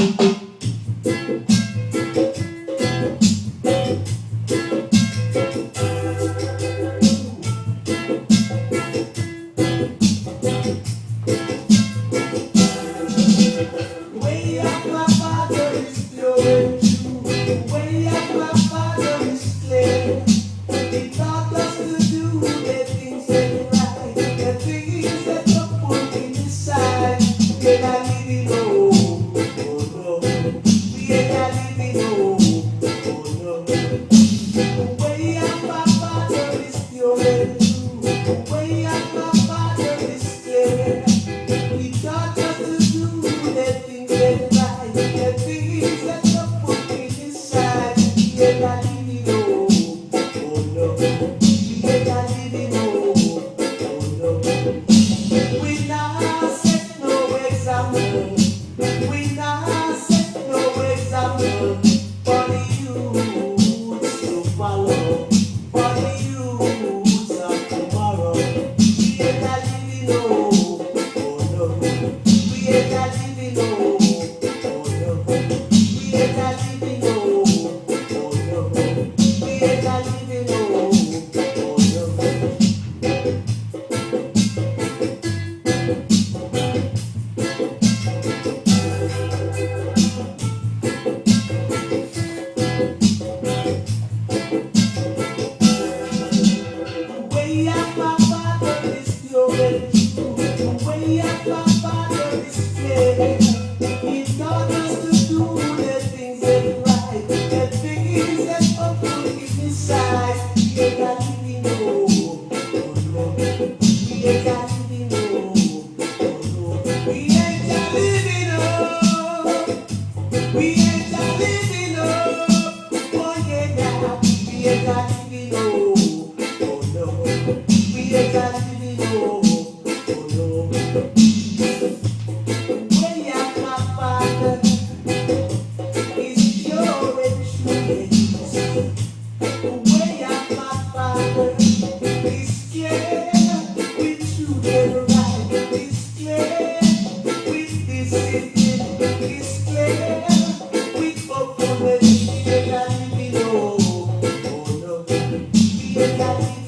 Way up my father is flowing true. Way up my father is clear. He taught us to do the things that right, the things that don't put in the side. We ain't not living home, oh no. We ain't not living home, oh no. Way up my father is flowing true. Way up my father is clear. He taught us to do the things that right, the things that don't put in the side. We ain't not living home, oh no. We ain't not living home, oh no. We not set no example. We not set no example for the youths to follow, for the youths of tomorrow. We ain't not living home, oh no. We ain't not living home, oh no. We ain't not living home, oh no. We ain't not living home, oh no. Way up my father is flowing true. Way up my father is clear. He taught us to do the things that right, the things that are put inside. We ain't got living home, oh no. We ain't got living home, oh no. We ain't got living home. We ain't got living home, oh yeah now. We ain't got living home, oh no. We ain't got living home, oh no. Way up my father is pure and true. Way up my father is clear with truth and right. Is clear with discipline. Is clear with performance. We ain't got living home, oh no. We ain't got living